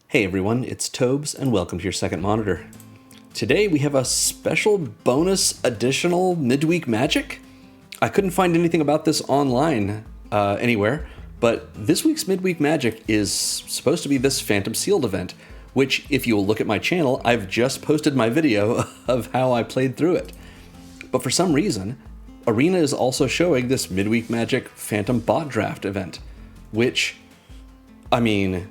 Hey everyone, it's Tobes and welcome to your second monitor. Today we have a special bonus additional midweek magic. I couldn't find anything about this online anywhere, but this week's midweek magic is supposed to be this Phantom Sealed event, which if you will look at my channel, I've just posted my video of how I played through it. But for some reason, Arena is also showing this midweek magic Phantom Bot Draft event, which, I mean,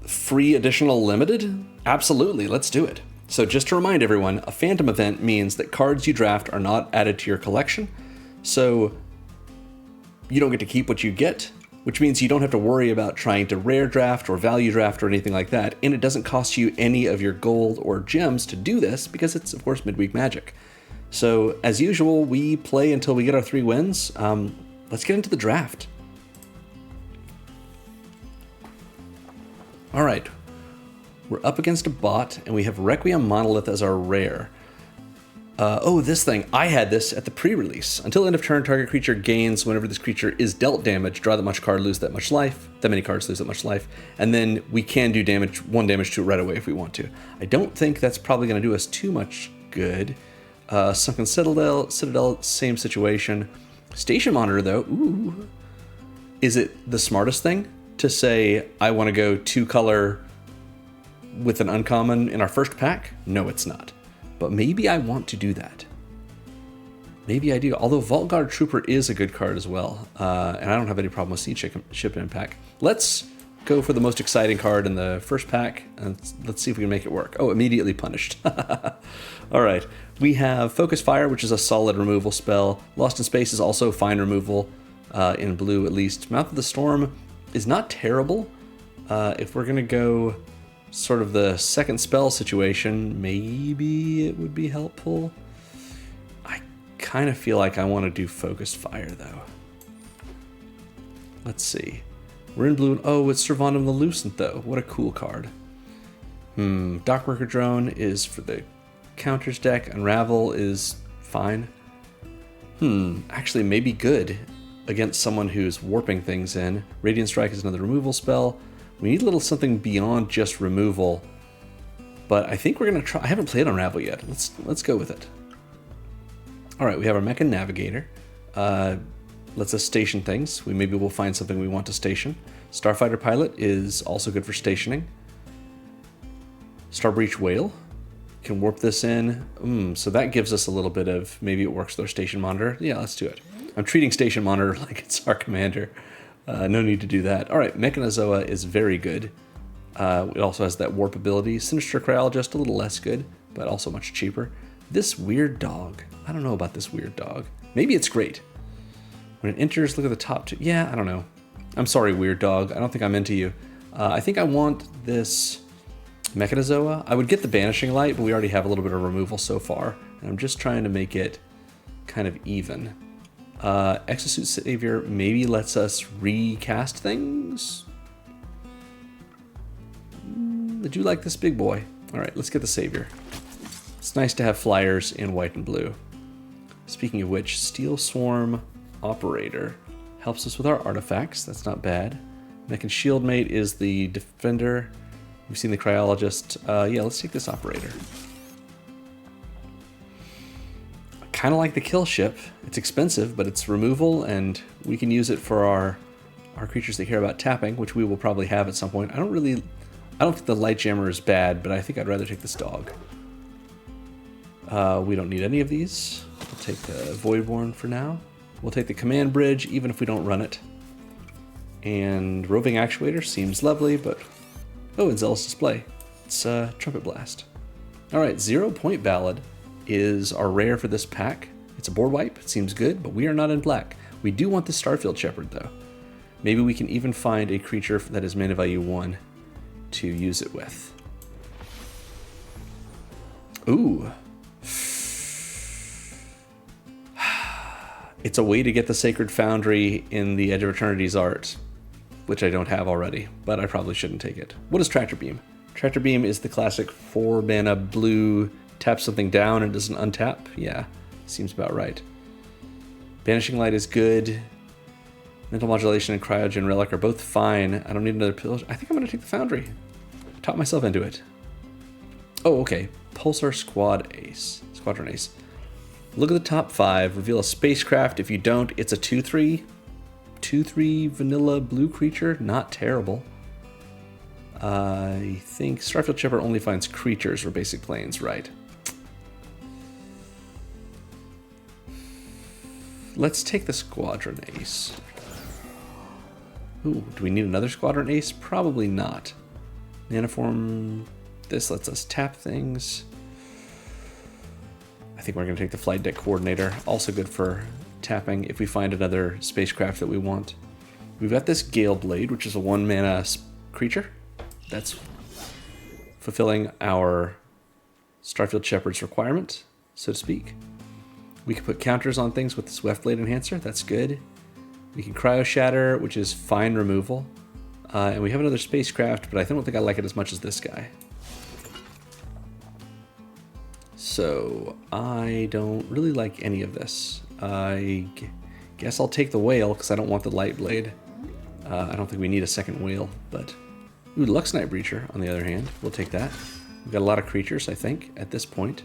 free additional limited? Absolutely, let's do it. So just to remind everyone, a Phantom event means that cards you draft are not added to your collection, so you don't get to keep what you get, which means you don't have to worry about trying to rare draft or value draft or anything like that, and it doesn't cost you any of your gold or gems to do this because it's, of course, midweek magic. So as usual, we play until we get our 3 wins. Let's get into the draft. All right, we're up against a bot, and we have Requiem Monolith as our rare. Oh, this thing. I had this at the pre-release. Until end of turn, target creature gains whenever this creature is dealt damage. Draw that much card, lose that much life. That many cards lose that much life. And then we can do damage, 1 damage to it right away if we want to. I don't think that's probably going to do us too much good. Sunken Citadel, same situation. Station Monitor, though, ooh. Is it the smartest thing to say, I want to go 2-color with an uncommon in our first pack? No, it's not. But maybe I want to do that. Maybe I do. Although Vault Guard Trooper is a good card as well. And I don't have any problem with Seed Shipping Pack. Let's go for the most exciting card in the first pack, and let's see if we can make it work. Oh, immediately punished. All right. We have Focus Fire, which is a solid removal spell. Lost in Space is also fine removal, in blue at least. Mouth of the Storm is not terrible. If we're going to go sort of the second spell situation, maybe it would be helpful. I kind of feel like I want to do Focused Fire, though. Let's see. We're in blue. Oh, it's Servandum the Lucent, though. What a cool card. Dockworker Drone is for the counters deck. Unravel is fine. Actually, maybe good against someone who's warping things in. Radiant Strike is another removal spell. We need a little something beyond just removal, but I think we're gonna try. I haven't played Unravel yet. Let's go with it. All right, we have our Mecha Navigator. Lets us station things. Maybe we'll find something we want to station. Starfighter Pilot is also good for stationing. Starbreach Whale can warp this in. So that gives us a little bit of, maybe it works with our Station Monitor. Yeah, let's do it. I'm treating Station Monitor like it's our commander. No need to do that. All right, Mechanozoa is very good. It also has that warp ability. Sinister Cryologist, a little less good, but also much cheaper. This Weird Dog. I don't know about this Weird Dog. Maybe it's great. When it enters, look at the top 2. Yeah, I don't know. I'm sorry, Weird Dog. I don't think I'm into you. I think I want this Mechanozoa. I would get the Banishing Light, but we already have a little bit of removal so far. And I'm just trying to make it kind of even. Exosuit Savior maybe lets us recast things. Did you like this big boy? All right, let's get the Savior. It's nice to have flyers in white and blue. Speaking of which, Steel Swarm Operator helps us with our artifacts. That's not bad. Mech and Shield Mate is the defender. We've seen the Cryologist. Yeah, let's take this Operator. Kind of like the Kill Ship. It's expensive, but it's removal, and we can use it for our creatures that care about tapping, which we will probably have at some point. I don't think the Light Jammer is bad, but I think I'd rather take this dog. We don't need any of these. We'll take the Voidborn for now. We'll take the Command Bridge, even if we don't run it. And Roving Actuator seems lovely, but... Oh, and Zealous Display. It's Trumpet Blast. All right, 0 Point Ballad is our rare for this pack. It's a board wipe. It seems good, but we are not in black. We do want the Starfield Shepherd, though. Maybe we can even find a creature that is mana value 1 to use it with. Ooh. It's a way to get the Sacred Foundry in the Edge of Eternities art, which I don't have already, but I probably shouldn't take it. What is Tractor Beam? Tractor Beam is the classic 4 mana blue, tap something down and doesn't untap. Yeah, seems about right. Banishing Light is good. Mental Modulation and Cryogen Relic are both fine. I don't need another pill. I think I'm going to take the Foundry. Talked myself into it. Oh, okay. Pulsar Squadron Ace. Look at the top 5. Reveal a spacecraft. If you don't, it's a 2/3. 2/3 vanilla blue creature. Not terrible. I think Starfield Shepherd only finds creatures or basic planes, right? Let's take the Squadron Ace. Ooh, do we need another Squadron Ace? Probably not. Nanoform, this lets us tap things. I think we're going to take the Flight Deck Coordinator. Also good for tapping if we find another spacecraft that we want. We've got this Gale Blade, which is a 1-mana creature. That's fulfilling our Starfield Shepherd's requirement, so to speak. We can put counters on things with this Weft Blade Enhancer. That's good. We can Cryo Shatter, which is fine removal. And we have another spacecraft, but I don't think I like it as much as this guy. So I don't really like any of this. I guess I'll take the Whale because I don't want the Light Blade. I don't think we need a second Whale, but... Ooh, Luxnight Breacher, on the other hand. We'll take that. We've got a lot of creatures, I think, at this point.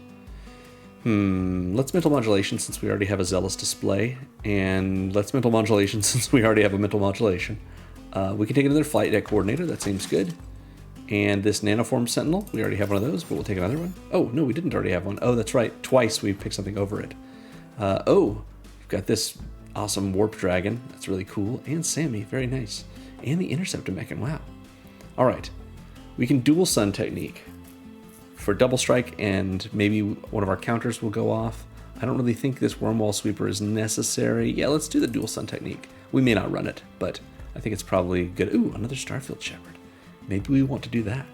Let's Mental Modulation since we already have a Zealous Display. And let's Mental Modulation since we already have a Mental Modulation. We can take another Flight Deck Coordinator. That seems good. And this Nanoform Sentinel. We already have one of those, but we'll take another one. Oh, no, we didn't already have one. Oh, that's right. Twice we picked something over it. We've got this awesome Warp Dragon. That's really cool. And Sammy. Very nice. And the Interceptor Mechan. Wow. All right. We can Dual Sun Technique for double strike, and maybe one of our counters will go off. I don't really think this Wormwall Sweeper is necessary. Yeah, let's do the Dual Sun Technique. We may not run it, but I think it's probably good. Ooh, another Starfield Shepherd. Maybe we want to do that.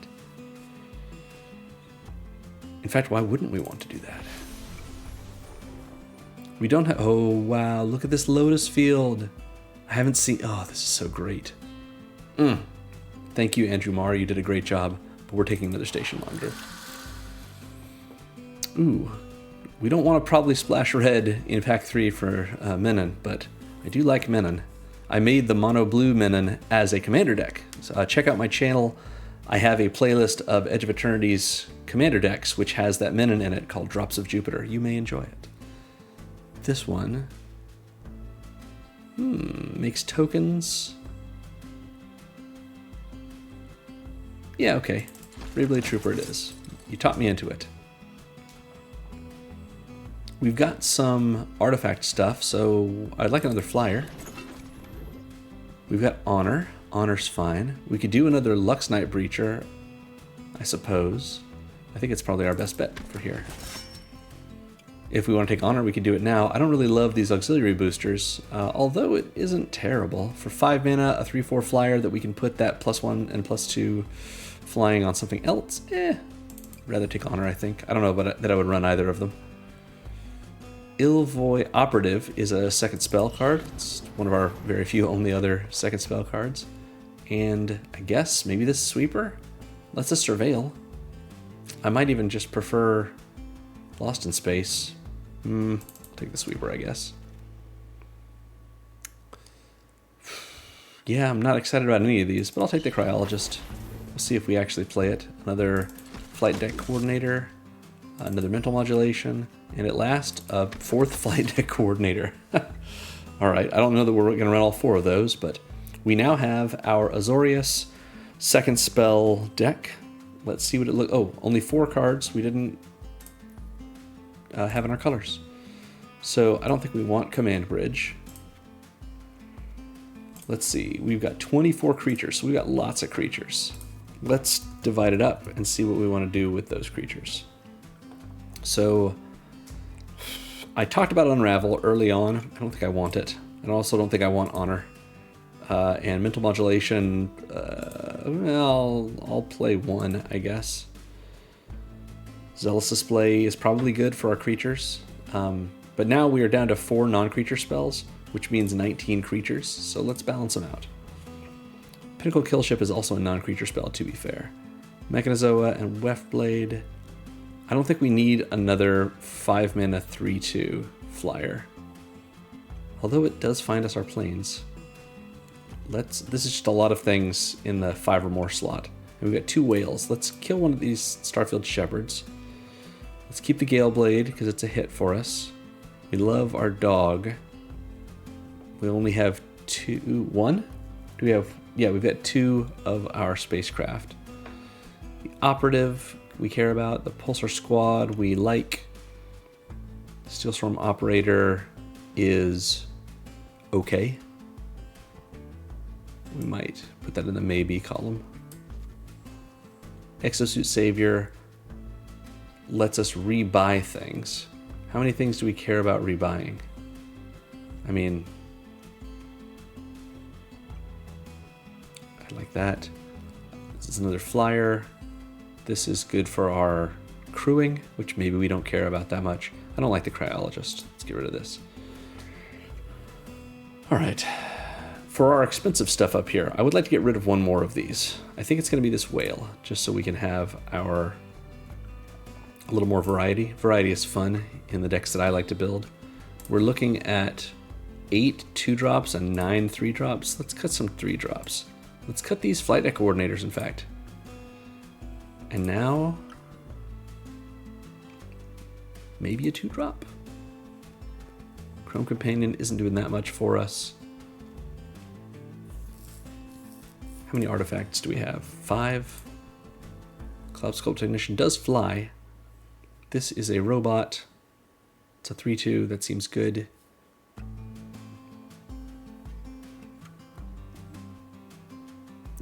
In fact, why wouldn't we want to do that? We don't have... Oh, wow. Look at this Lotus Field. I haven't seen... Oh, this is so great. Thank you, Andrew Marr. You did a great job. But we're taking another Station Monitor. Ooh. We don't want to probably splash red in Pack 3 for Menon, but I do like Menon. I made the Mono Blue Menon as a commander deck. So check out my channel. I have a playlist of Edge of Eternities commander decks, which has that Menon in it called Drops of Jupiter. You may enjoy it. This one makes tokens. Yeah, okay. Beyblade Trooper it is. You taught me into it. We've got some artifact stuff, so I'd like another flyer. We've got Honor. Honor's fine. We could do another Luxnight Breacher, I suppose. I think it's probably our best bet for here. If we want to take Honor, we could do it now. I don't really love these auxiliary boosters, although it isn't terrible. For 5 mana, a 3/4 flyer that we can put that +1 and +2 flying on something else, rather take Honor, I think. I don't know that I would run either of them. Ilvoy Operative is a second spell card. It's one of our very few only other second spell cards. And I guess maybe this Sweeper lets us Surveil. I might even just prefer Lost in Space. I'll take the Sweeper, I guess. Yeah, I'm not excited about any of these, but I'll take the Cryologist. We'll see if we actually play it. Another Flight Deck Coordinator, another Mental Modulation, and at last, a 4th Flight Deck Coordinator. Alright, I don't know that we're going to run all 4 of those, but we now have our Azorius second spell deck. Let's see what it looks... Oh, only 4 cards we didn't have in our colors. So I don't think we want Command Bridge. Let's see, we've got 24 creatures, so we've got lots of creatures. Let's divide it up and see what we want to do with those creatures. So I talked about Unravel early on. I don't think I want it. I also don't think I want Honor. And Mental Modulation, I'll play 1, I guess. Zealous Display is probably good for our creatures. But now we are down to 4 non-creature spells, which means 19 creatures, so let's balance them out. Pinnacle Killship is also a non-creature spell, to be fair. Mechanizoa and Weft Blade. I don't think we need another 5 mana 3/2 flyer. Although it does find us our planes. This is just a lot of things in the 5 or more slot. And we've got 2 whales. Let's kill one of these Starfield Shepherds. Let's keep the Gale Blade because it's a hit for us. We love our dog. We only have 1? Do we have... Yeah, we've got 2 of our spacecraft. The Operative we care about. The Pulsar Squad we like. Steelstorm Operator is okay. We might put that in the maybe column. Exosuit Savior lets us rebuy things. How many things do we care about rebuying? I mean, I like that. This is another flyer. This is good for our crewing, which maybe we don't care about that much. I don't like the cryologist. Let's get rid of this. All right. For our expensive stuff up here, I would like to get rid of one more of these. I think it's going to be this whale, just so we can have a little more variety. Variety is fun in the decks that I like to build. We're looking at 8 2-drops and 9 3-drops. Let's cut some 3-drops. Let's cut these flight deck coordinators, in fact. And now, maybe a 2-drop? Chrome Companion isn't doing that much for us. How many artifacts do we have? 5. Cloud Sculpt Technician does fly. This is a robot. It's a 3/2. That seems good.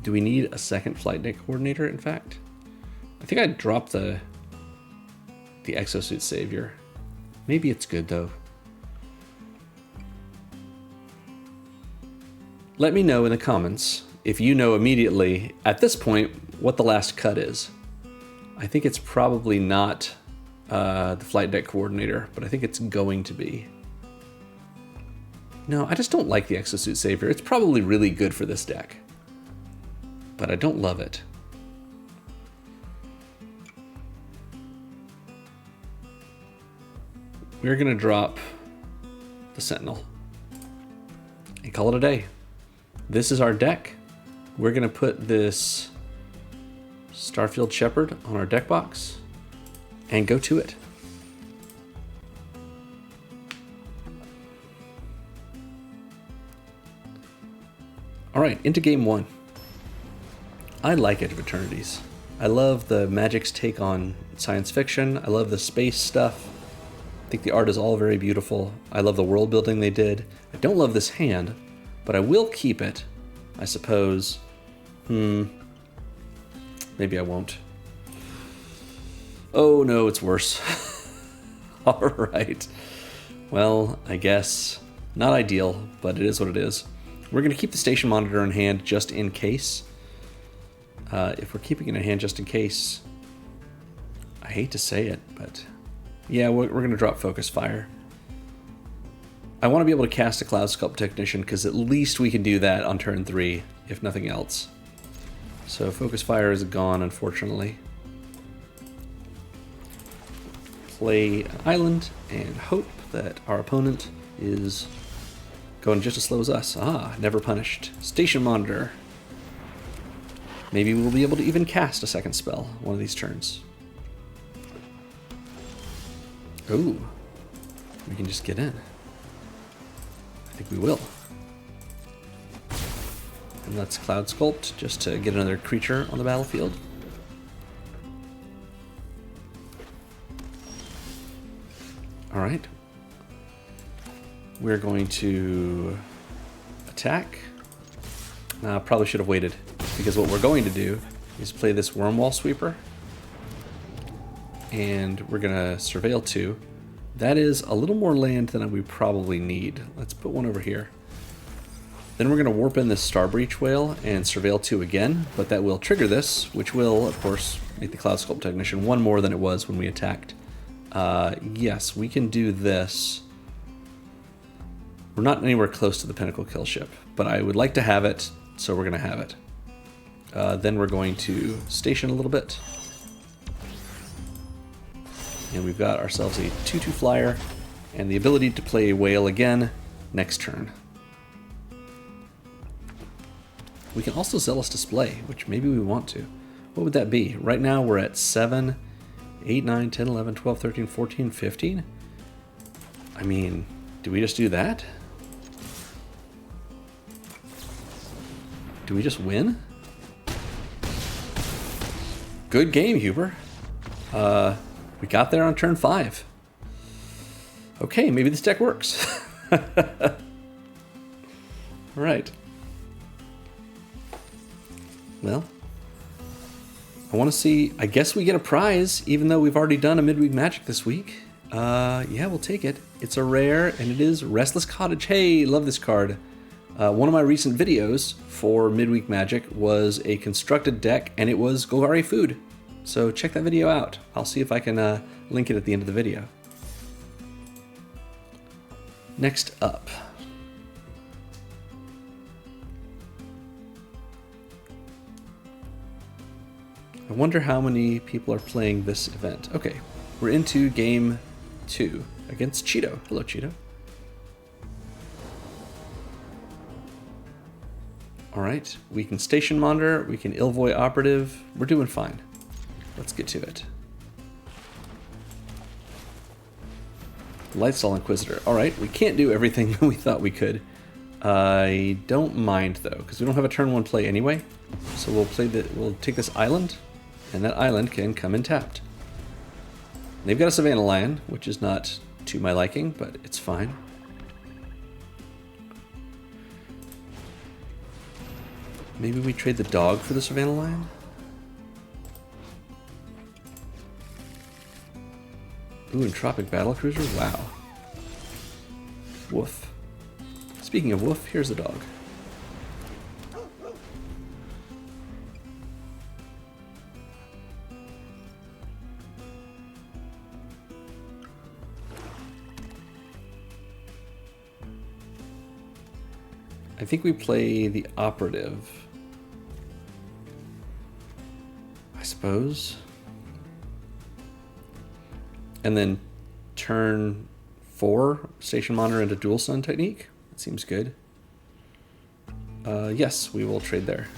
Do we need a second flight deck coordinator, in fact? I think I'd drop the Exosuit Savior. Maybe it's good, though. Let me know in the comments if you know immediately, at this point, what the last cut is. I think it's probably not the flight deck coordinator, but I think it's going to be. No, I just don't like the Exosuit Savior. It's probably really good for this deck, but I don't love it. We're gonna drop the Sentinel and call it a day. This is our deck. We're gonna put this Starfield Shepherd on our deck box and go to it. All right, into game 1. I like Edge of Eternities. I love the Magic's take on science fiction. I love the space stuff. I think the art is all very beautiful. I love the world building they did. I don't love this hand, but I will keep it, I suppose. Maybe I won't. Oh no, it's worse. All right. Well, I guess not ideal, but it is what it is. We're going to keep the station monitor in hand just in case. If we're keeping it in hand just in case, I hate to say it, but yeah, we're going to drop Focus Fire. I want to be able to cast a Cloud Sculpt Technician because at least we can do that on turn 3, if nothing else. So Focus Fire is gone, unfortunately. Play an island and hope that our opponent is going just as slow as us. Ah, never punished. Station Monitor. Maybe we'll be able to even cast a second spell one of these turns. Ooh, we can just get in. I think we will. And let's Cloud Sculpt just to get another creature on the battlefield. All right. We're going to attack. Probably should have waited, because what we're going to do is play this Wormwall Sweeper. And we're going to Surveil 2. That is a little more land than we probably need. Let's put one over here. Then we're going to warp in this Star Breach Whale and Surveil 2 again, but that will trigger this, which will, of course, make the Cloud Sculpt Technician one more than it was when we attacked. Yes, we can do this. We're not anywhere close to the Pinnacle Kill Ship, but I would like to have it, so we're going to have it. Then we're going to station a little bit. And we've got ourselves a 2/2 flyer and the ability to play a whale again next turn. We can also Zealous Display, which maybe we want to. what would that be? Right now we're at 7, 8, 9, 10, 11, 12, 13, 14, 15. I mean, do we just do that? Do we just win? Good game, Huber. We got there on turn 5. Okay, maybe this deck works. All right. Well, I want to see, I guess we get a prize, even though we've already done a Midweek Magic this week. Yeah, we'll take it. It's a rare, and it is Restless Cottage. Hey, love this card. One of my recent videos for Midweek Magic was a constructed deck, and it was Golgari food. So check that video out. I'll see if I can link it at the end of the video. Next up. I wonder how many people are playing this event. Okay, we're into game 2 against Cheeto. Hello, Cheeto. All right, we can Station Monitor, we can Ilvoy Operative. We're doing fine. Let's get to it. Lightstall Inquisitor. All right, we can't do everything we thought we could. I don't mind though, because we don't have a turn 1 play anyway. So we'll take this island, and that island can come in tapped. They've got a Savannah Lion, which is not to my liking, but it's fine. Maybe we trade the dog for the Savannah Lion? Ooh, Entropic Battlecruiser? Wow. Woof. Speaking of woof, here's the dog. I think we play the Operative. I suppose. And then turn 4, Station Monitor into Dual Sun Technique. That seems good. Yes, we will trade there.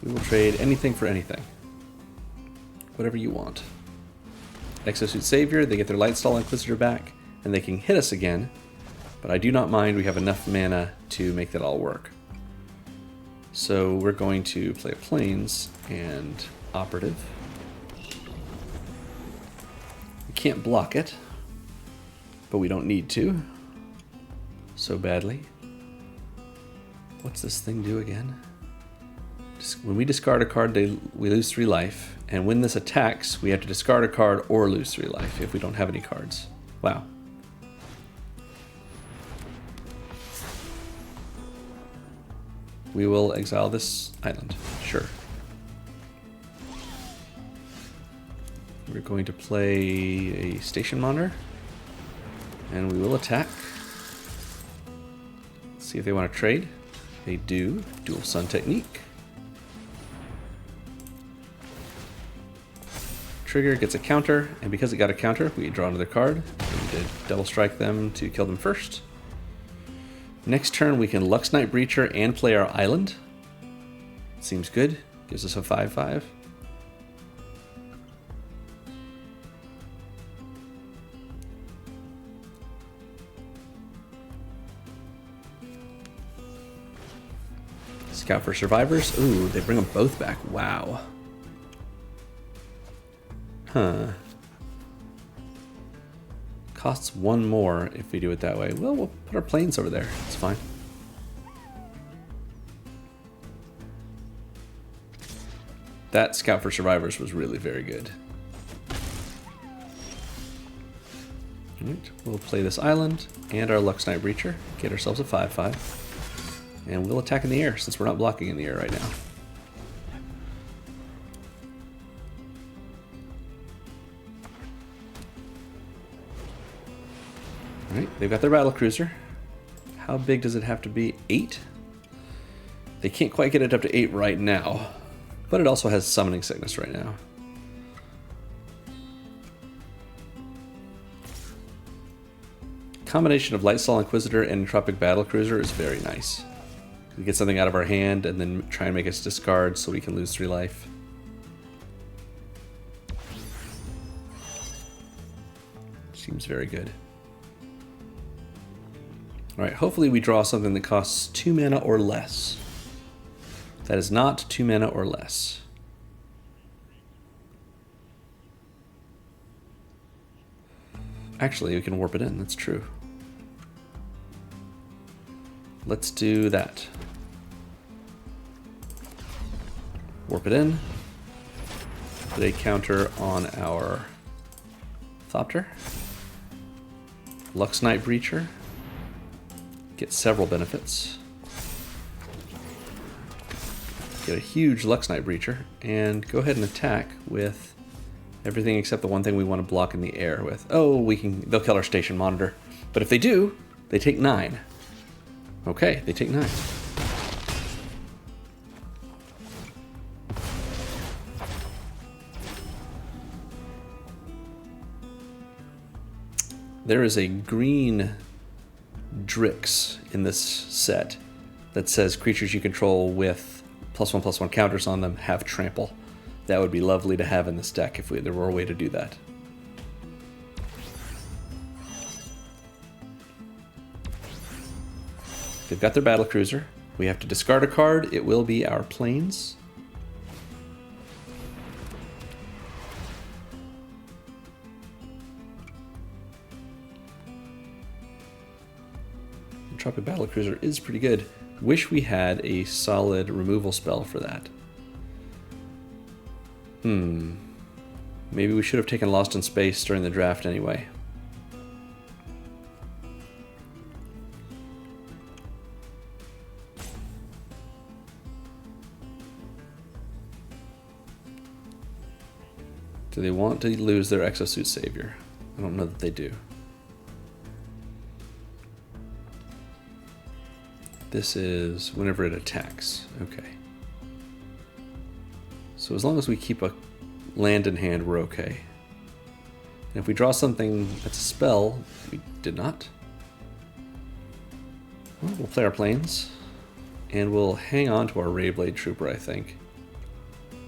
We will trade anything for anything. Whatever you want. Exosuit Savior, they get their Lightstall Inquisitor back, and they can hit us again. But I do not mind, we have enough mana to make that all work. So we're going to play Plains and Operative. We can't block it, but we don't need to so badly. What's this thing do again? When we discard a card, we lose 3 life, and when this attacks, we have to discard a card or lose 3 life if we don't have any cards. Wow. We will exile this island, sure. We're going to play a Station Monitor, and we will attack. Let's see if they want to trade. They do. Dual Sun Technique. Trigger gets a counter, and because it got a counter, we draw another card. We did double strike them to kill them first. Next turn, we can Lux Knight Breacher and play our island. Seems good. Gives us a 5/5. Scout for Survivors. Ooh, they bring them both back. Wow. Huh. Costs 1 more if we do it that way. Well, we'll put our planes over there. It's fine. That Scout for Survivors was really very good. Alright, we'll play this island and our Lux Knight Breacher. Get ourselves a 5/5. And we'll attack in the air since we're not blocking in the air right now. Alright, they've got their Battlecruiser. How big does it have to be? 8? They can't quite get it up to 8 right now, but it also has Summoning Sickness right now. Combination of Lightstall Inquisitor and Entropic Battlecruiser is very nice. We get something out of our hand and then try and make us discard so we can lose 3 life. Seems very good. Alright, hopefully we draw something that costs 2 mana or less. That is not 2 mana or less. Actually, we can warp it in, that's true. Let's do that. Warp it in. Put a counter on our Thopter. Lux Knight Breacher. Get several benefits. Get a huge Lux Knight Breacher, and go ahead and attack with everything except the one thing we want to block in the air with. Oh, they'll kill our station monitor. But if they do, they take 9. Okay, they take 9. There is a green Drix in this set that says creatures you control with +1/+1 counters on them have trample. That would be lovely to have in this deck if there were a way to do that. They've got their battlecruiser. We have to discard a card. It will be our planes. Tropic battlecruiser is pretty good. Wish we had a solid removal spell for that. Maybe we should have taken Lost in Space during the draft anyway. Do they want to lose their Exosuit Savior? I don't know that they do. This is whenever it attacks. Okay. So as long as we keep a land in hand, we're okay. And if we draw something that's a spell, we did not. Well, we'll play our planes. And we'll hang on to our Rayblade Trooper, I think.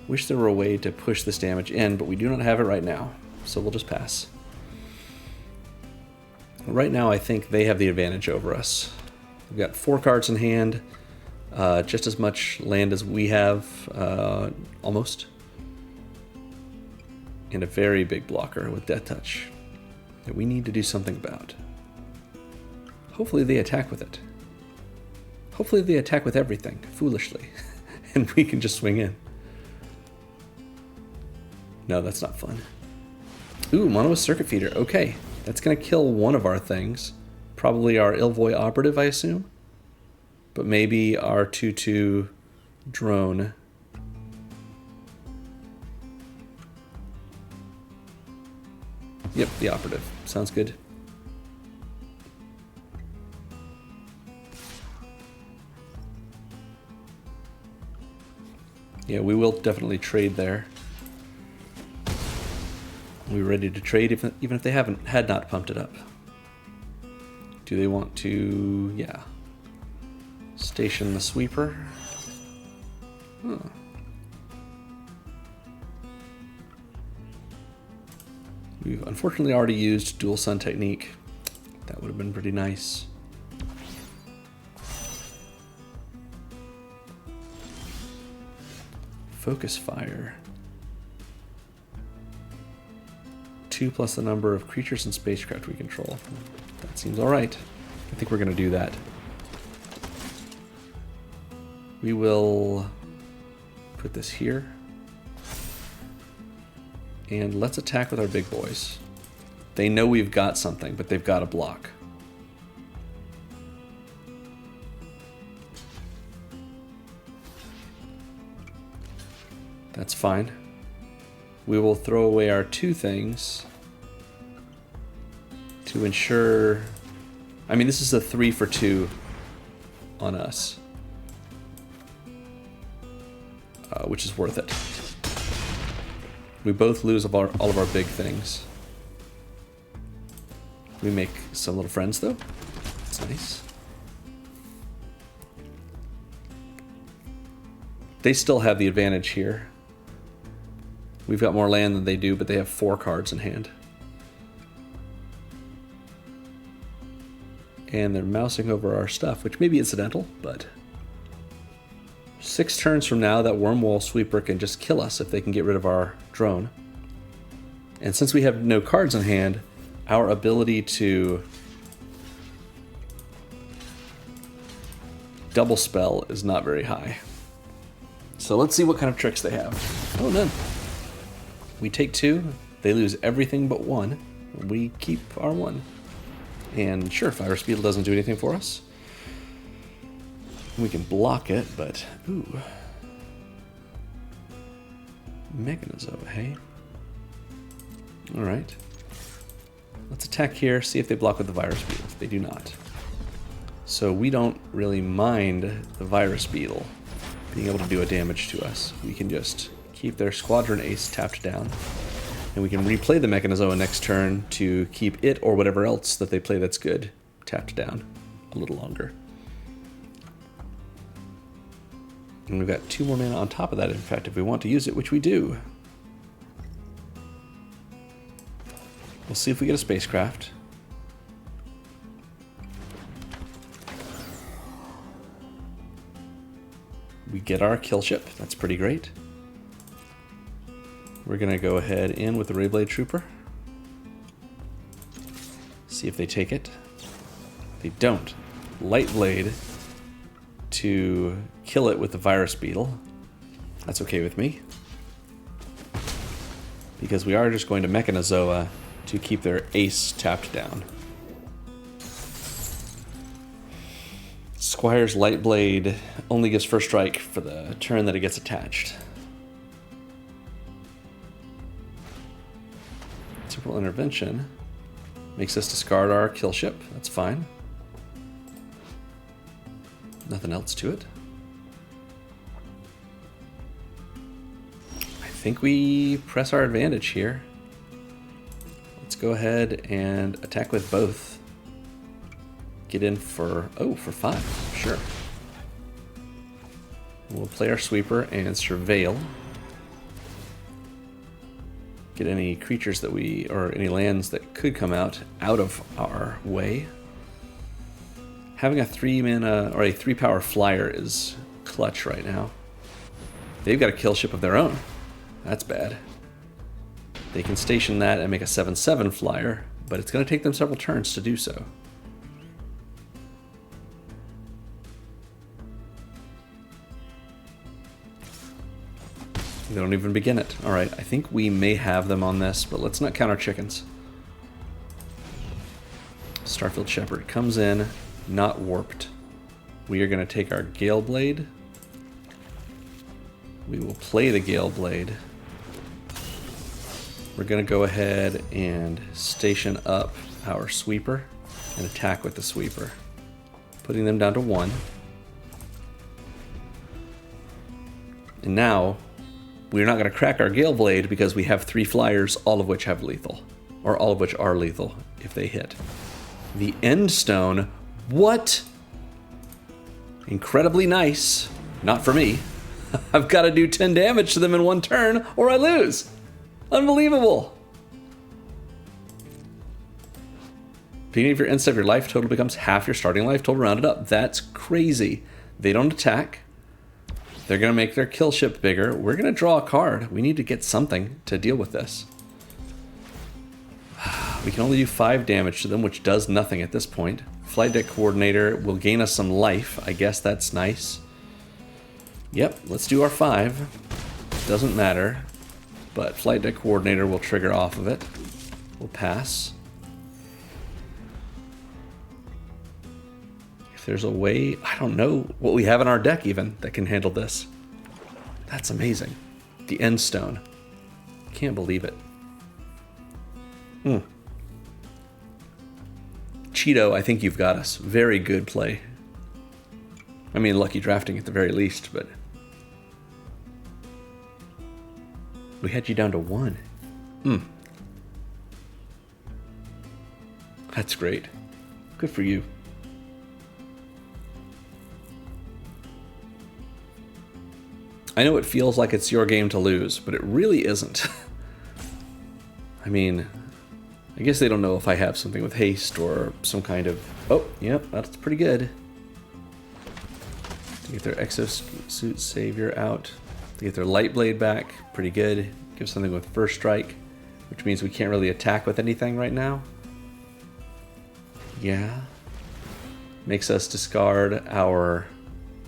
Wish there were a way to push this damage in, but we do not have it right now. So we'll just pass. Right now, I think they have the advantage over us. We've got 4 cards in hand, just as much land as we have, almost. And a very big blocker with Death Touch that we need to do something about. Hopefully they attack with it. Hopefully they attack with everything, foolishly, and we can just swing in. No, that's not fun. Ooh, Mono Circuit Feeder. Okay, that's going to kill one of our things. Probably our Ilvoy Operative, I assume. But maybe our 2/2 drone. Yep, the Operative. Sounds good. Yeah, we will definitely trade there. We're ready to trade even if they had not pumped it up. Do they want to, yeah, station the sweeper? Huh. We've unfortunately already used Dual Sun Technique. That would have been pretty nice. Focus Fire. 2 plus the number of creatures and spacecraft we control. That seems alright. I think we're going to do that. We will put this here. And let's attack with our big boys. They know we've got something, but they've got a block. That's fine. We will throw away our 2 things to ensure... I mean, this is a 3 for 2 on us, which is worth it. We both lose all of our big things. We make some little friends, though. That's nice. They still have the advantage here. We've got more land than they do, but they have 4 cards in hand. and they're mousing over our stuff, which may be incidental, but 6 turns from now, that Wormwall Sweeper can just kill us if they can get rid of our drone. And since we have no cards in hand, our ability to double spell is not very high. So let's see what kind of tricks they have. Oh, none. We take 2, they lose everything but 1. We keep our 1. And sure, Virus Beetle doesn't do anything for us. We can block it, but ooh. Mechanizo, hey? Alright. Let's attack here, see if they block with the Virus Beetle. They do not. So we don't really mind the Virus Beetle being able to do a damage to us. We can just keep their Squadron Ace tapped down. And we can replay the Mechanizoa next turn to keep it or whatever else that they play that's good tapped down a little longer. And we've got 2 more mana on top of that, in fact, if we want to use it, which we do. We'll see if we get a spacecraft. We get our kill ship. That's pretty great. We're going to go ahead in with the Rayblade Trooper. See if they take it. They don't. Light Blade to kill it with the Virus Beetle. That's okay with me. Because we are just going to Mechanizoa to keep their ace tapped down. Squire's Light Blade only gives first strike for the turn that it gets attached. Temporal Intervention makes us discard our kill ship. That's fine. Nothing else to it. I think we press our advantage here. Let's go ahead and attack with both. Get in for, oh, for 5, sure. We'll play our sweeper and surveil. Get any creatures that we, or any lands that could come out of our way. Having a 3 mana, or a 3 power flyer is clutch right now. They've got a kill ship of their own. That's bad. They can station that and make a 7/7 flyer, but it's going to take them several turns to do so. They don't even begin it. Alright, I think we may have them on this, but let's not count our chickens. Starfield Shepherd comes in, not warped. We are going to take our Gale Blade. We will play the Gale Blade. We're going to go ahead and station up our sweeper and attack with the sweeper, putting them down to 1. And now we're not going to crack our Gale Blade because we have 3 flyers, all of which have lethal, or all of which are lethal if they hit. The End Stone, what? Incredibly nice. Not for me. I've got to do 10 damage to them in 1 turn or I lose. Unbelievable. Beginning of your end step of your life total becomes half your starting life total rounded up. That's crazy. They don't attack. They're going to make their kill ship bigger. We're going to draw a card. We need to get something to deal with this. We can only do 5 damage to them, which does nothing at this point. Flight Deck Coordinator will gain us some life. I guess that's nice. Yep, let's do our 5. Doesn't matter. But Flight Deck Coordinator will trigger off of it. We'll pass. If there's a way, I don't know what we have in our deck even that can handle this. That's amazing. The End Stone. Can't believe it. Cheeto, I think you've got us. Very good play. I mean, lucky drafting at the very least, but we had you down to 1. That's great. Good for you. I know it feels like it's your game to lose, but it really isn't. I mean, I guess they don't know if I have something with haste or some kind of... Oh, yep, that's pretty good. To get their exosuit savior out. To get their light blade back, pretty good. Give something with first strike, which means we can't really attack with anything right now. Yeah. Makes us discard our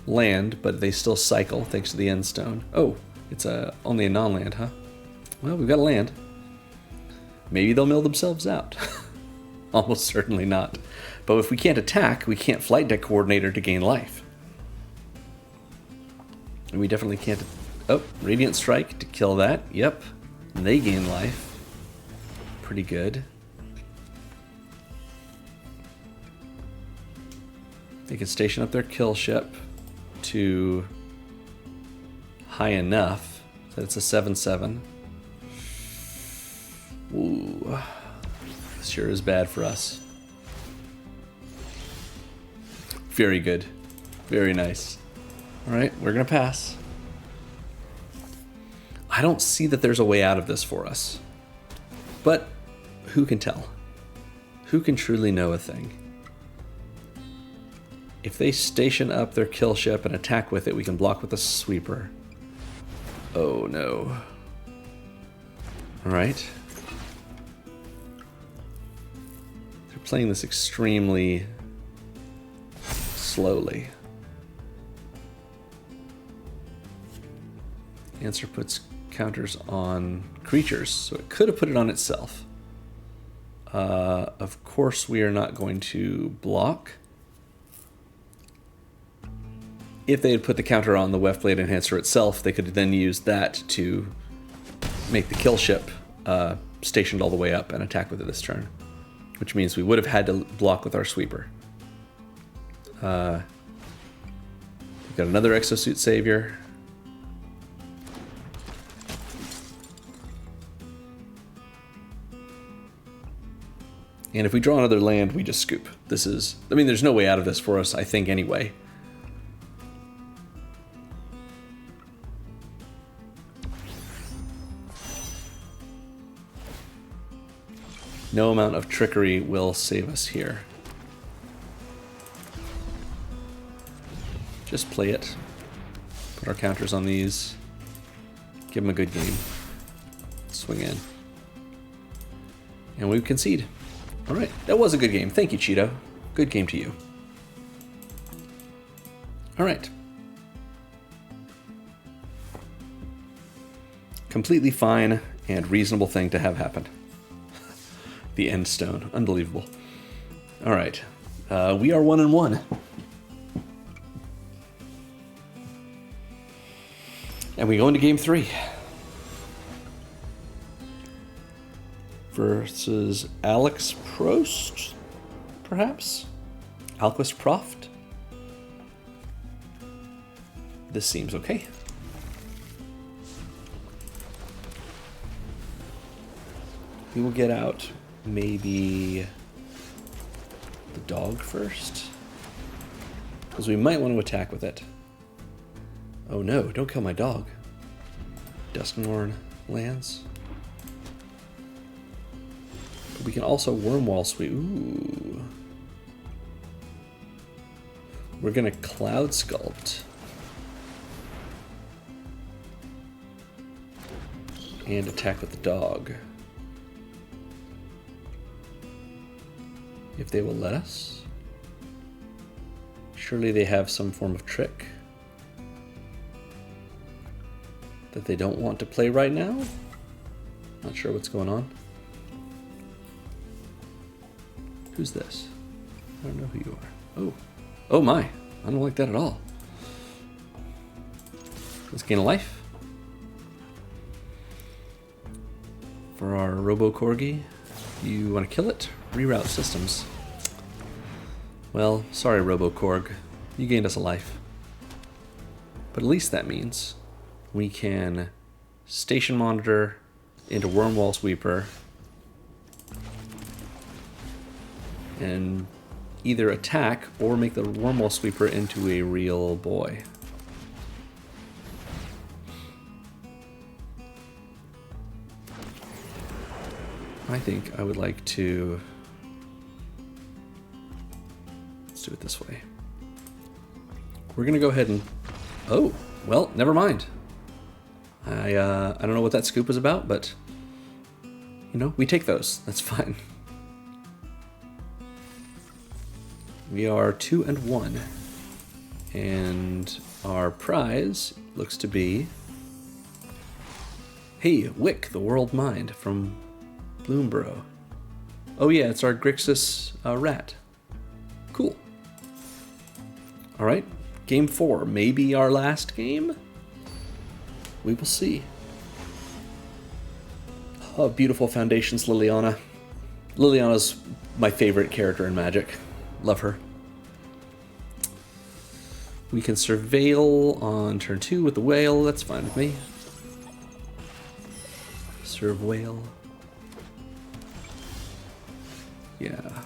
land, but they still cycle thanks to the end stone. Oh, it's only a non-land, huh? Well, we've got a land. Maybe they'll mill themselves out. Almost certainly not. But if we can't attack, we can't flight deck coordinator to gain life. And we definitely can't... Oh, Radiant Strike to kill that. Yep. And they gain life. Pretty good. They can station up their kill ship to high enough that it's a 7/7. Ooh. This sure is bad for us. Very good. Very nice. Alright, we're gonna pass. I don't see that there's a way out of this for us. But who can tell? Who can truly know a thing? If they station up their kill ship and attack with it, we can block with a sweeper. Oh no. Alright. They're playing this extremely slowly. Answer puts counters on creatures, so it could have put it on itself. Of course, we are not going to block. If they had put the counter on the Weft Blade Enhancer itself, they could then use that to make the kill ship stationed all the way up and attack with it this turn. Which means we would have had to block with our sweeper. We've got another Exosuit Savior. And if we draw another land, we just scoop. This is... I mean, there's no way out of this for us, I think, anyway. No amount of trickery will save us here. Just play it. Put our counters on these. Give them a good game. Swing in. And we concede. Alright, that was a good game. Thank you, Cheeto. Good game to you. Alright. Completely fine and reasonable thing to have happen. The end stone. Unbelievable. Alright. We are 1-1. And we go into game 3. Versus Alex Prost, perhaps? Alquist Proft? This seems okay. We will get out maybe the dog first, because we might want to attack with it. Oh no, don't kill my dog. Dusknorn lands. But we can also Wormwall Sweep. Ooh. We're gonna Cloud Sculpt. And attack with the dog. If they will let us. Surely they have some form of trick that they don't want to play right now? Not sure what's going on. Who's this? I don't know who you are. Oh. Oh my. I don't like that at all. Let's gain a life. For our Robo Corgi. You want to kill it? Reroute systems. Well, sorry Robo Corg. You gained us a life. But at least that means we can Station Monitor into Wormwall Sweeper and either attack or make the Wormwall Sweeper into a real boy. I think I would like to... Let's do it this way. We're going to go ahead and... Oh, well, never mind. I don't know what that scoop was about, but... You know, we take those. That's fine. We are 2-1. And our prize looks to be... Hey, Wick, the World Mind from Bloomborough. Oh yeah, it's our Grixis rat. Cool. Alright, game 4. Maybe our last game? We will see. Oh, beautiful foundations, Liliana. Liliana's my favorite character in Magic. Love her. We can surveil on turn 2 with the whale. That's fine with me. Serve whale. Yeah.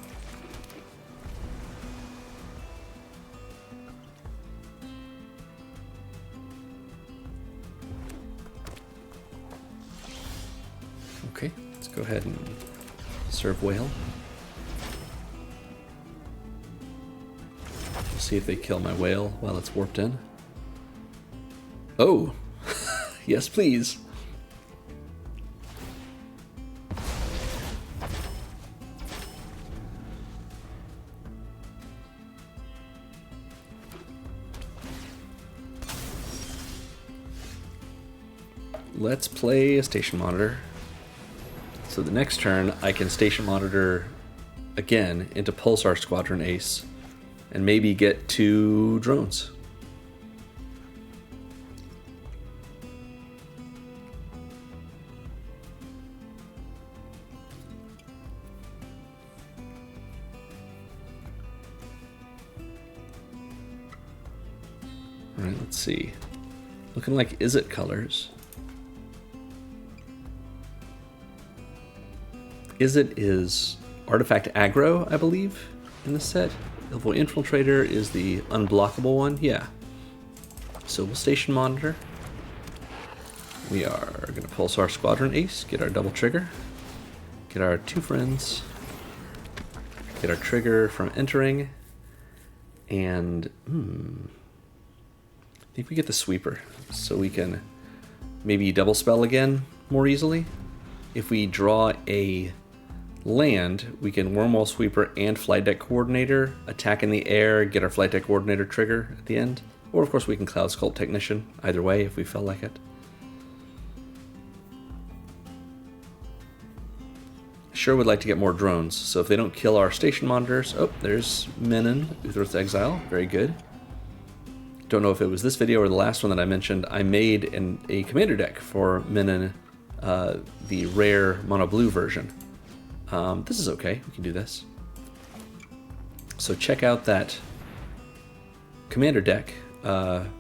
Okay, let's go ahead and serve whale. We'll see if they kill my whale while it's warped in. Oh, yes please. Let's play a station monitor. So the next turn, I can station monitor again into Pulsar Squadron Ace and maybe get 2 drones. All right, let's see. Looking like Izzet colors. Izzet is artifact aggro, I believe, in the set. Ilvo Infiltrator is the unblockable one, yeah. So we'll station monitor. We are going to Pulsar Squadron Ace, get our double trigger, get our 2 friends, get our trigger from entering, and I think we get the sweeper, so we can maybe double spell again more easily. If we draw a land, we can Wormwall Sweeper and Flight Deck Coordinator, attack in the air, get our Flight Deck Coordinator trigger at the end. Or of course we can Cloud Sculpt Technician, either way if we felt like it. Sure would like to get more drones, so if they don't kill our station monitors... Oh, there's Menon, Uthro's Exile, very good. Don't know if it was this video or the last one that I mentioned. I made a commander deck for Menon, the rare mono blue version. This is okay, we can do this. So check out that commander deck. I'm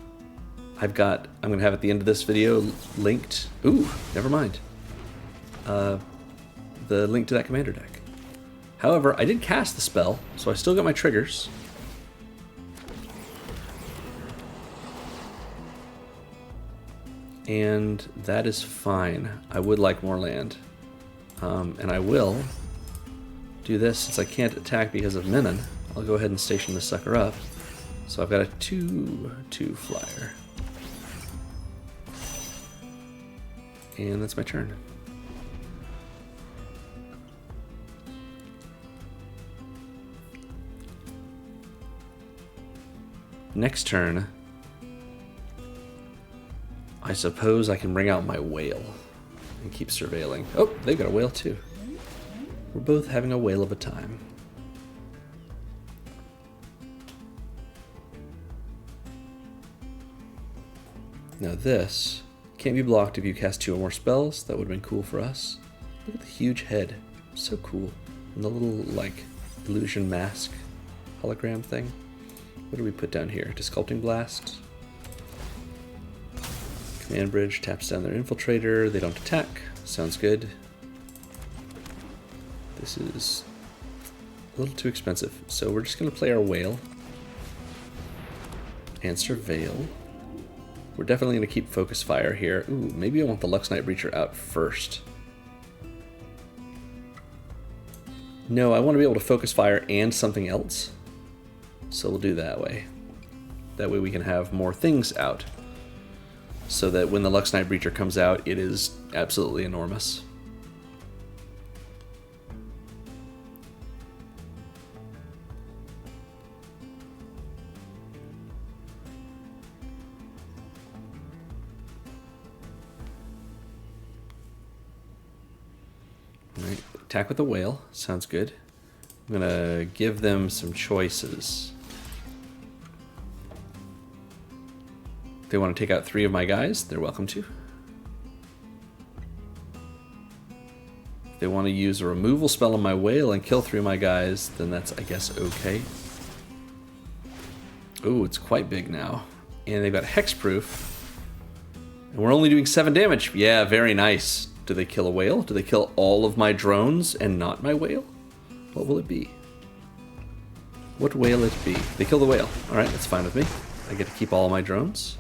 gonna have at the end of this video linked, ooh, never mind. The link to that commander deck. However, I did cast the spell, so I still got my triggers. And that is fine. I would like more land. And I will do this since I can't attack because of Menon. I'll go ahead and station this sucker up. So I've got a 2/2 flyer. And that's my turn. Next turn, I suppose I can bring out my whale and keep surveilling. Oh, they've got a whale too. We're both having a whale of a time. Now this can't be blocked if you cast 2 or more spells. That would have been cool for us. Look at the huge head. So cool. And the little, like, illusion mask hologram thing. What do we put down here? Disculpting Blast. Command Bridge taps down their Infiltrator. They don't attack. Sounds good. This is a little too expensive. So we're just going to play our whale. And surveil. We're definitely going to keep Focus Fire here. Ooh, maybe I want the Lux Knight Breacher out first. No, I want to be able to focus fire and something else. So we'll do that way. That way we can have more things out. So that when the Lux Knight Breacher comes out, it is absolutely enormous. Alright, attack with the whale. Sounds good. I'm gonna give them some choices. If they want to take out 3 of my guys, they're welcome to. If they want to use a removal spell on my whale and kill 3 of my guys, then that's, I guess, okay. Ooh, it's quite big now. And they've got hexproof. And we're only doing 7 damage. Yeah, very nice. Do they kill a whale? Do they kill all of my drones and not my whale? What will it be? What whale it be? They kill the whale. Alright, that's fine with me. I get to keep all my drones.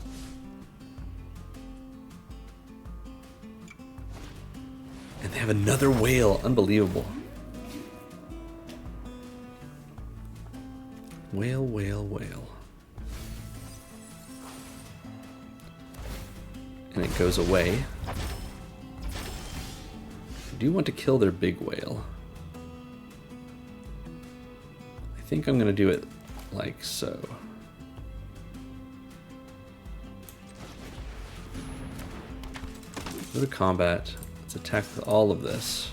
And they have another whale. Unbelievable. Whale, whale, whale. And it goes away. I do want to kill their big whale. I think I'm going to do it like so. Go to combat. Let's attack with all of this.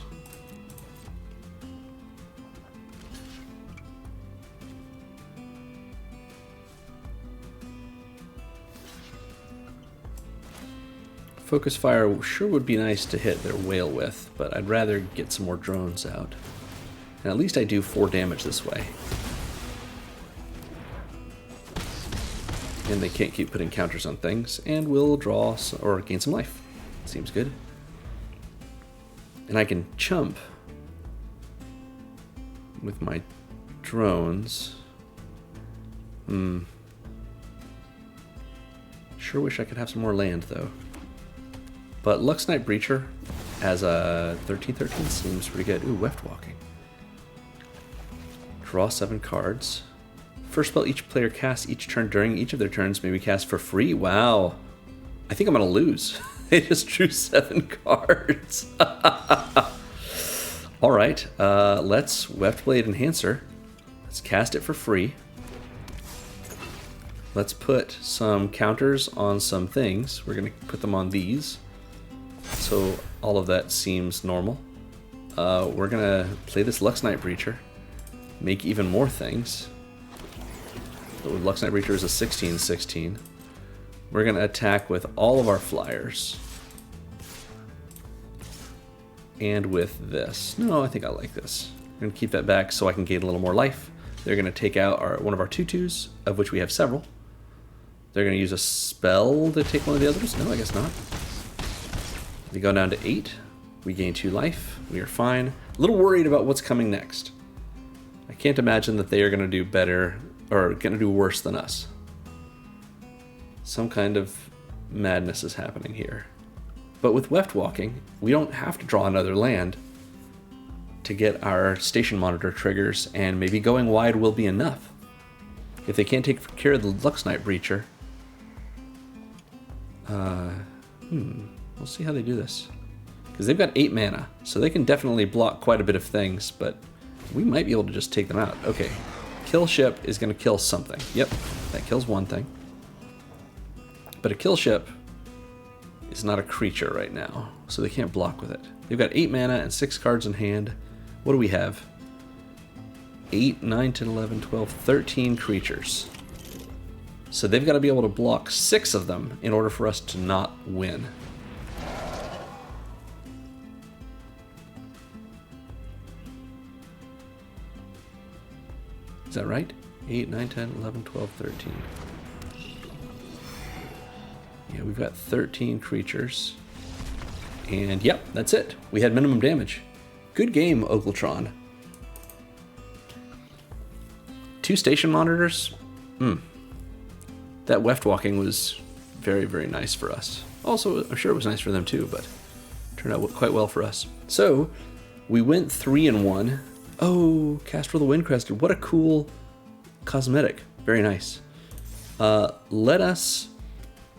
Focus fire sure would be nice to hit their whale with, but I'd rather get some more drones out. And at least I do 4 damage this way. And they can't keep putting counters on things, and we'll draw or gain some life. Seems good. And I can chump with my drones. Sure wish I could have some more land, though. But Lux Knight Breacher as a 13/13 seems pretty good. Ooh, Weft Walking. Draw 7 cards. First spell each player casts each turn during each of their turns may be cast for free. Wow. I think I'm going to lose. They just drew 7 cards. Alright, let's Weftblade Enhancer. Let's cast it for free. Let's put some counters on some things. We're going to put them on these. So all of that seems normal. We're going to play this Lux Knight Breacher. Make even more things. So Lux Knight Breacher is a 16/16. We're going to attack with all of our flyers. And with this. No, I think I like this. I'm going to keep that back so I can gain a little more life. They're going to take out one of our 2/2s, of which we have several. They're going to use a spell to take one of the others? No, I guess not. We go down to 8. We gain 2 life. We are fine. A little worried about what's coming next. I can't imagine that they are going to do better or going to do worse than us. Some kind of madness is happening here. But with Weft Walking, we don't have to draw another land to get our station monitor triggers, and maybe going wide will be enough. If they can't take care of the Lux Knight Breacher, we'll see how they do this. Because they've got 8 mana, so they can definitely block quite a bit of things, but we might be able to just take them out. Okay, kill ship is going to kill something. Yep, that kills one thing. But a kill ship is not a creature right now, so they can't block with it. They've got 8 mana and 6 cards in hand. What do we have? 8, 9, 10, 11, 12, 13 creatures. So they've got to be able to block 6 of them in order for us to not win. Is that right? 8, 9, 10, 11, 12, 13. Yeah, we've got 13 creatures. And yep, that's it. We had minimum damage. Good game, Ogletron. 2 station monitors? That Weft Walking was very, very nice for us. Also, I'm sure it was nice for them too, but turned out quite well for us. So, we went 3-1. Oh, Castrol the Windcrested. What a cool cosmetic. Very nice. Let us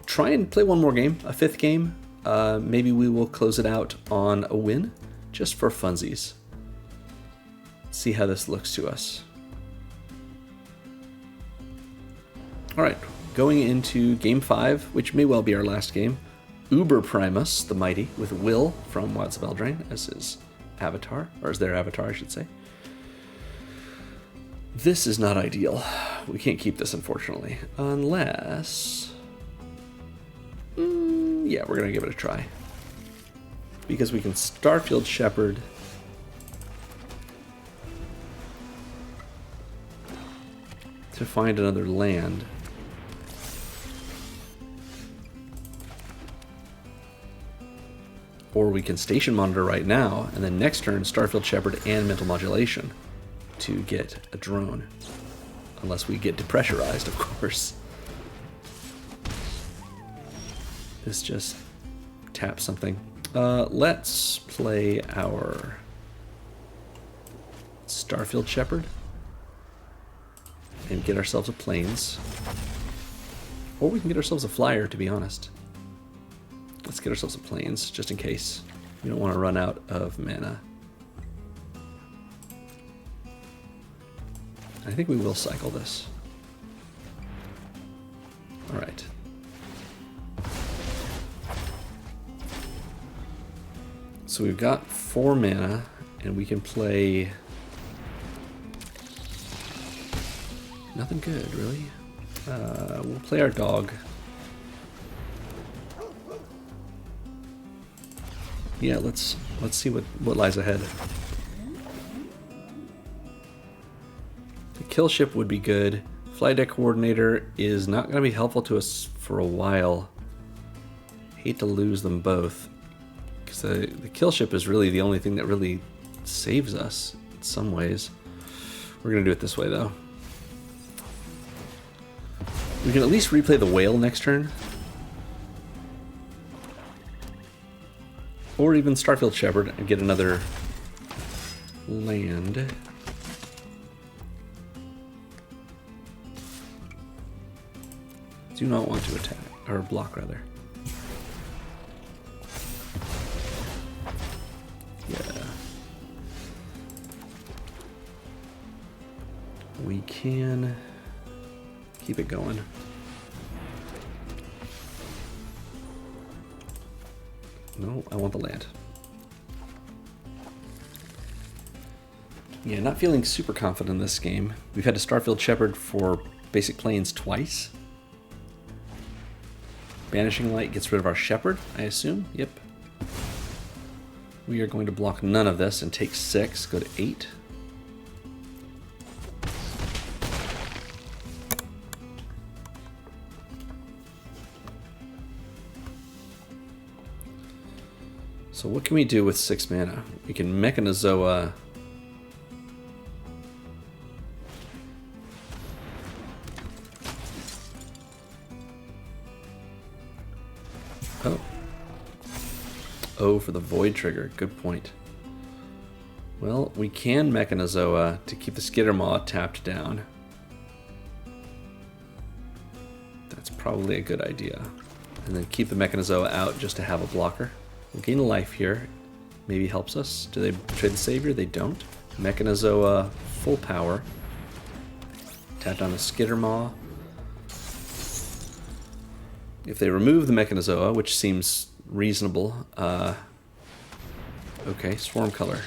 try and play one more game, a 5th game. Maybe we will close it out on a win, just for funsies. See how this looks to us. All right, going into game 5, which may well be our last game. Uber Primus, the Mighty, with Will from Wilds of Eldraine as his avatar, or as their avatar, I should say. This is not ideal. We can't keep this, unfortunately, unless... yeah, we're going to give it a try. Because we can Starfield Shepherd. To find another land. Or we can Station Monitor right now, and then next turn Starfield Shepherd and Mental Modulation to get a drone. Unless we get depressurized, of course. This just taps something. Let's play our Starfield Shepherd and get ourselves a Plains. Or we can get ourselves a Flyer, to be honest. Let's get ourselves a Plains, just in case. We don't want to run out of mana. I think we will cycle this. Alright. So we've got 4 mana, and we can play... nothing good, really. We'll play our dog. Yeah, let's see what lies ahead. The kill ship would be good. Flight deck coordinator is not going to be helpful to us for a while. Hate to lose them both. Because the kill ship is really the only thing that really saves us in some ways. We're going to do it this way, though. We can at least replay the whale next turn. Or even Starfield Shepherd and get another land. Do not want to attack, or block rather. Yeah. We can keep it going. No, I want the land. Yeah, not feeling super confident in this game. We've had to Starfield Shepherd for basic Plains twice. Banishing Light gets rid of our Shepherd, I assume. Yep. We are going to block none of this and take 6, go to 8. So what can we do with 6 mana? We can Mechanozoa. Oh. Oh, for the Void trigger. Good point. Well, we can Mechanozoa to keep the Skittermaw tapped down. That's probably a good idea. And then keep the Mechanozoa out just to have a blocker. We'll gain a life here. Maybe helps us. Do they trade the Savior? They don't. Mechanozoa, full power. Tap down the Skittermaw. If they remove the Mechanozoa, which seems reasonable, okay, Swarm Color.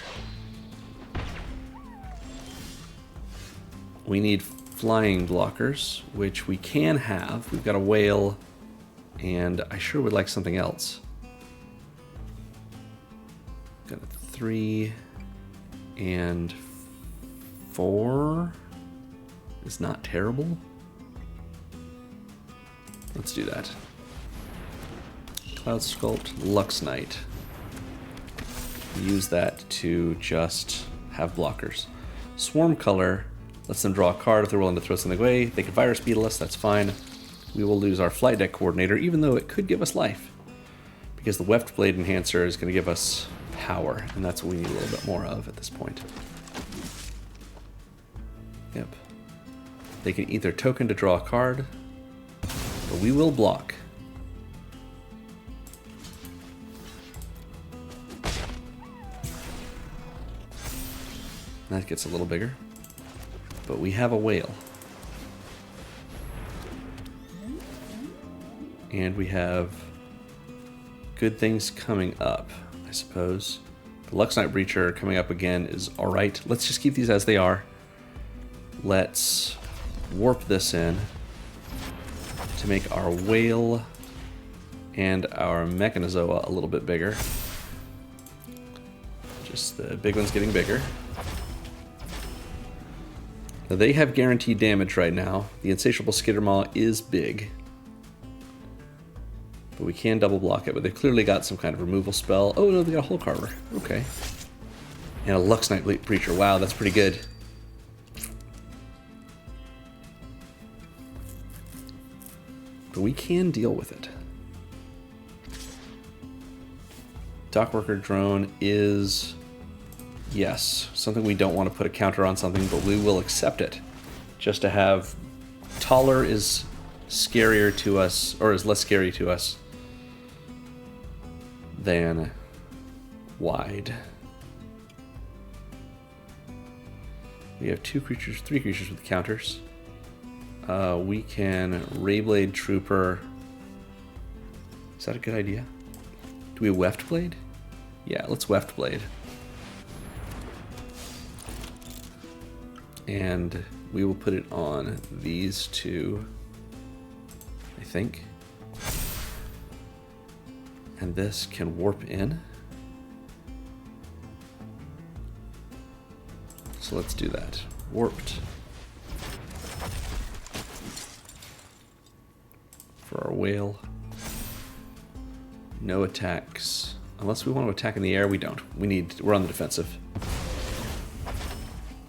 We need flying blockers, which we can have. We've got a whale, and I sure would like something else. Got a 3 and 4 is not terrible. Let's do that. Cloud Sculpt, Lux Knight. Use that to just have blockers. Swarm Color lets them draw a card if they're willing to throw something away. They can Virus Beetle us, that's fine. We will lose our Flight Deck Coordinator, even though it could give us life. Because the Weft Blade Enhancer is going to give us power, and that's what we need a little bit more of at this point. Yep. They can eat their token to draw a card, but we will block. That gets a little bigger, but we have a whale. And we have good things coming up, I suppose. The Luxnight Breacher coming up again is alright. Let's just keep these as they are. Let's warp this in to make our whale and our Mechanozoa a little bit bigger. Just the big one's getting bigger. Now they have guaranteed damage right now. The Insatiable Skittermaw is big. But we can double block it, but they've clearly got some kind of removal spell. Oh no, they got a Hole Carver. Okay. And a Luxnight Breacher. Wow, that's pretty good. But we can deal with it. Dockworker Drone is, yes, something we don't want to put a counter on something, but we will accept it. Just to have taller is scarier to us, or is less scary to us than wide. We have three creatures with counters. We can Rayblade Trooper. Is that a good idea? Do we Weft Blade? Yeah, let's Weft Blade. And we will put it on these two, I think. And this can warp in. So let's do that. Warped. For our whale. No attacks. Unless we want to attack in the air, we don't. We're on the defensive.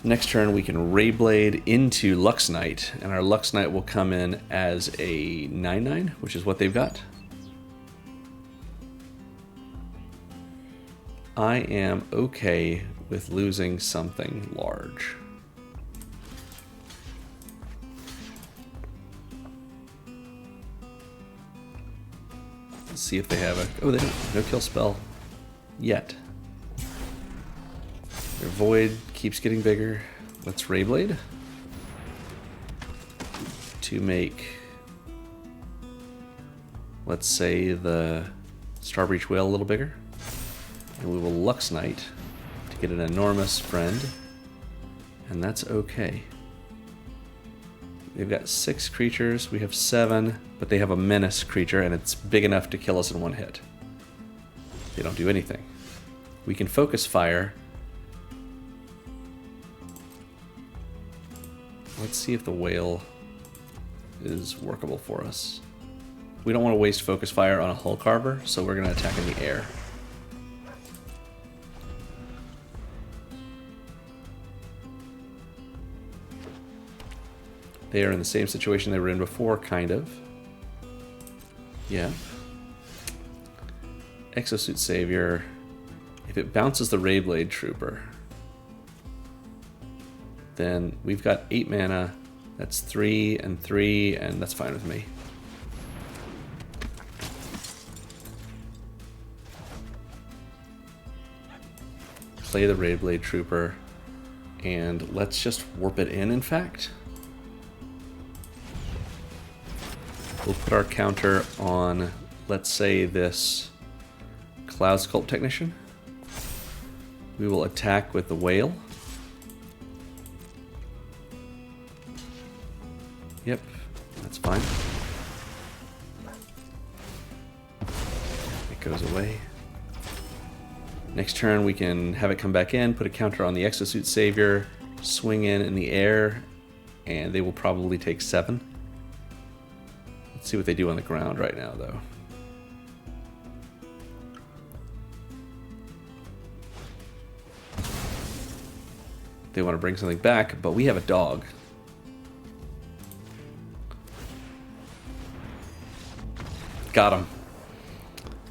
Next turn we can Rayblade into Luxnight, and our Luxnight will come in as a 9/9, which is what they've got. I am okay with losing something large. Let's see if they have a... Oh, they don't. No kill spell yet. Their Void keeps getting bigger. Let's Rayblade to make, let's say, the Starbreach Whale a little bigger. And we will Luxnight to get an enormous friend. And that's okay. They've got 6 creatures, we have 7, but they have a menace creature and it's big enough to kill us in one hit. They don't do anything. We can Focus Fire. Let's see if the whale is workable for us. We don't want to waste Focus Fire on a Hull Carver, so we're going to attack in the air. They are in the same situation they were in before, kind of. Yeah. Exosuit Savior. If it bounces the Rayblade Trooper, then we've got 8 mana. That's 3 and 3, and that's fine with me. Play the Rayblade Trooper, and let's just warp it in fact. We'll put our counter on, let's say, this Cloud Sculpt Technician. We will attack with the whale. Yep, that's fine. It goes away. Next turn we can have it come back in, put a counter on the Exosuit Savior, swing in the air, and they will probably take 7. Let's see what they do on the ground right now, though. They want to bring something back, but we have a dog. Got him.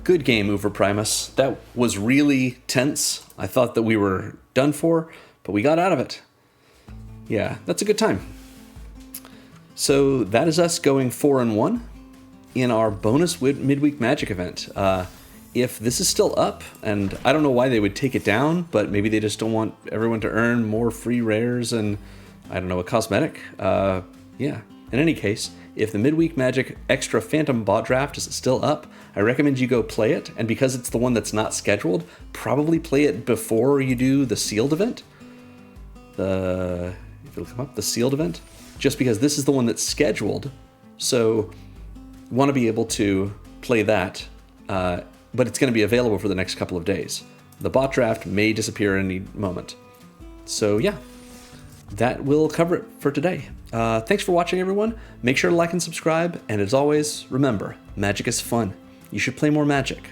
Good game, Uber Primus. That was really tense. I thought that we were done for, but we got out of it. Yeah, that's a good time. So that is us going 4-1 in our bonus Midweek Magic event. If this is still up, and I don't know why they would take it down, but maybe they just don't want everyone to earn more free rares and, I don't know, a cosmetic. Yeah, in any case, if the Midweek Magic Extra Phantom bot draft is still up, I recommend you go play it, and because it's the one that's not scheduled, probably play it before you do the sealed event. If it'll come up, the sealed event. Just because this is the one that's scheduled, so you want to be able to play that, but it's going to be available for the next couple of days. The bot draft may disappear at any moment. So yeah, that will cover it for today. Thanks for watching, everyone. Make sure to like and subscribe, and as always, remember, magic is fun. You should play more Magic.